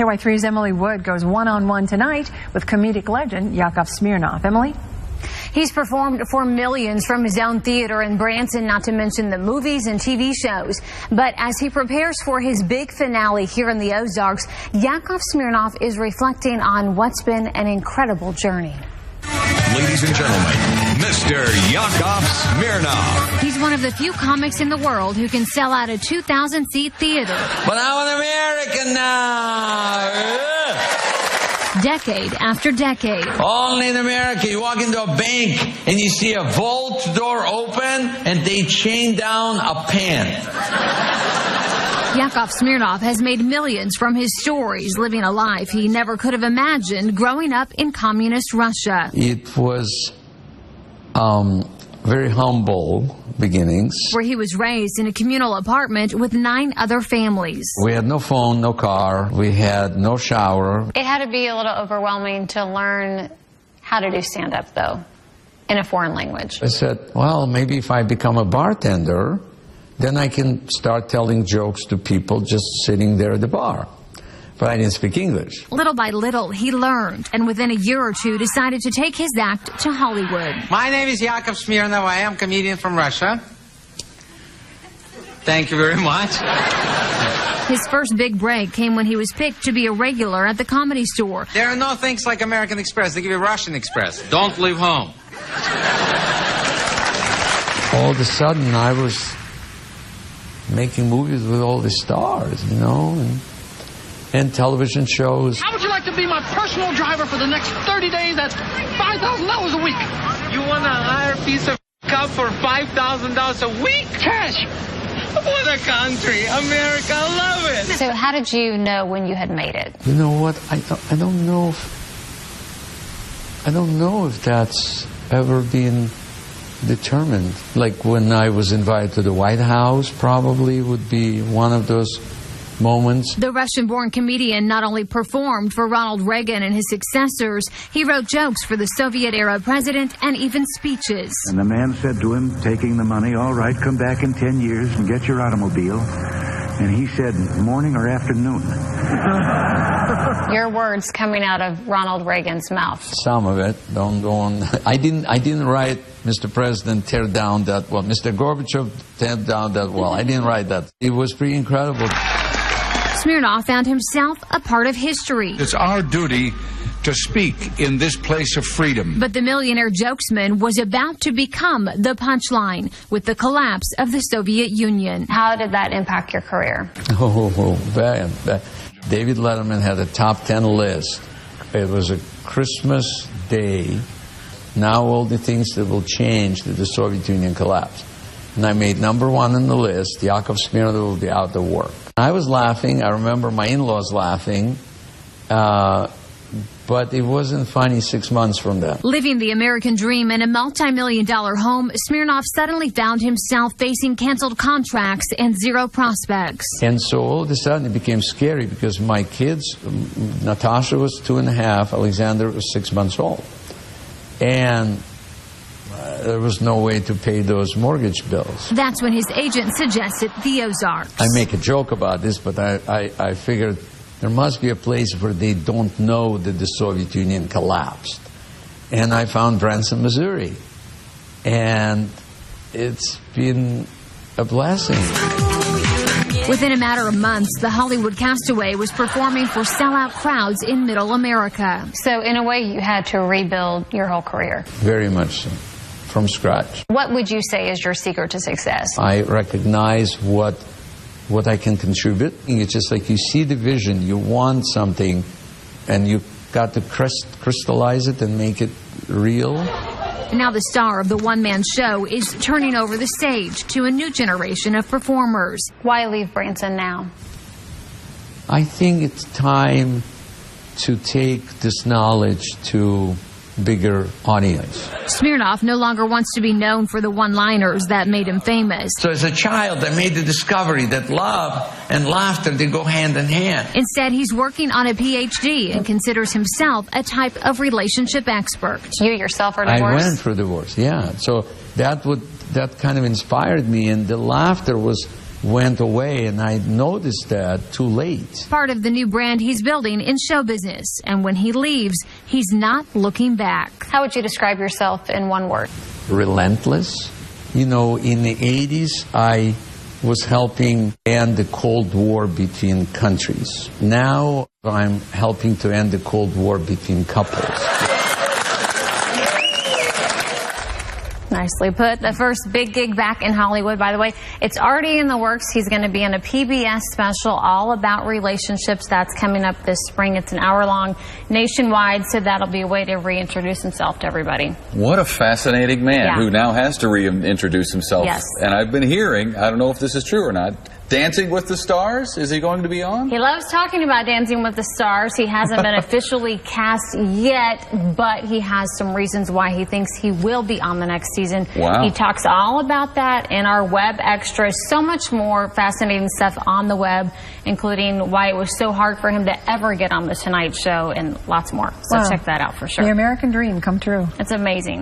KY3's Emily Wood goes one-on-one tonight with comedic legend Yakov Smirnoff. Emily? He's performed for millions from his own theater in Branson, not to mention the movies and TV shows. But as he prepares for his big finale here in the Ozarks, Yakov Smirnoff is reflecting on what's been an incredible journey. Ladies and gentlemen, Mr. Yakov Smirnoff. He's one of the few comics in the world who can sell out a 2,000-seat theater. But I'm an American now. Decade after decade. Only in America, you walk into a bank and you see a vault door open and they chain down a pen. Yakov Smirnoff has made millions from his stories, living a life he never could have imagined growing up in communist Russia. It was very humble beginnings. Where he was raised in a communal apartment with 9 other families. We had no phone, no car. We had no shower. It had to be a little overwhelming to learn how to do stand-up, though, in a foreign language. I said, well, maybe if I become a bartender, then I can start telling jokes to people just sitting there at the bar. But I didn't speak English. Little by little, he learned, and within a year or two, decided to take his act to Hollywood. My name is Yakov Smirnoff. I am a comedian from Russia. Thank you very much. His first big break came when he was picked to be a regular at the Comedy Store. There are no things like American Express. They give you Russian Express. Don't leave home. All of a sudden, I was making movies with all the stars, you know, and television shows. How would you like to be my personal driver for the next 30 days? That's $5,000 a week. You want to hire a piece of cup for $5,000 a week? Cash. What a country. America, I love it. So how did you know when you had made it? You know what? I don't know if that's ever been determined. Like when I was invited to the White House, probably would be one of those moments. The Russian-born comedian not only performed for Ronald Reagan and his successors, he wrote jokes for the Soviet-era president and even speeches. And the man said to him, taking the money, all right, come back in 10 years and get your automobile. And he said, morning or afternoon? Your words coming out of Ronald Reagan's mouth. Some of it. Don't go on. I didn't write, Mr. President, tear down that wall. Mr. Gorbachev, tear down that wall. I didn't write that. It was pretty incredible. Smirnoff found himself a part of history. It's our duty to speak in this place of freedom. But the millionaire jokesman was about to become the punchline with the collapse of the Soviet Union. How did that impact your career? Bad. David Letterman had a top 10 list. It was a Christmas day. Now all the things that will change that the Soviet Union collapsed. And I made #1 on the list. Yakov Smirnoff will be out of work. I was laughing. I remember my in-laws laughing. But it wasn't funny 6 months from that. Living the American dream in a multi-million-dollar home, Smirnoff suddenly found himself facing canceled contracts and zero prospects. And so all of a sudden it became scary because my kids, Natasha was 2.5, Alexander was 6 months old. And there was no way to pay those mortgage bills. That's when his agent suggested the Ozarks. I make a joke about this, but I figured there must be a place where they don't know that the Soviet Union collapsed. And I found Branson, Missouri. And it's been a blessing. Within a matter of months, the Hollywood castaway was performing for sellout crowds in Middle America. So in a way, you had to rebuild your whole career. Very much so, from scratch. What would you say is your secret to success? I recognize what I can contribute. It's just like you see the vision, you want something, and you got to crystallize it and make it real. Now the star of the one-man show is turning over the stage to a new generation of performers. Why leave Branson now? I think it's time to take this knowledge to bigger audience. Smirnoff no longer wants to be known for the one-liners that made him famous. So as a child, I made the discovery that love and laughter, they go hand in hand. Instead, he's working on a PhD and considers himself a type of relationship expert. You yourself are divorced? I went through divorce, yeah. So that kind of inspired me, and the laughter was went away, and I noticed that too late. Part of the new brand he's building in show business. And when he leaves, he's not looking back. How would you describe yourself in one word? Relentless. You know, in the 80s, I was helping end the Cold War between countries. Now I'm helping to end the Cold War between couples. Nicely put. The first big gig back in Hollywood, by the way, it's already in the works. He's going to be in a PBS special all about relationships. That's coming up this spring. It's an hour-long nationwide, so that'll be a way to reintroduce himself to everybody. What a fascinating man who now has to reintroduce himself. Yes. And I've been hearing, I don't know if this is true or not, Dancing with the Stars? Is he going to be on? He loves talking about Dancing with the Stars. He hasn't been officially cast yet, but he has some reasons why he thinks he will be on the next season. Wow. He talks all about that in our web extras. So much more fascinating stuff on the web, including why it was so hard for him to ever get on The Tonight Show and lots more. So check that out for sure. The American dream come true. It's amazing.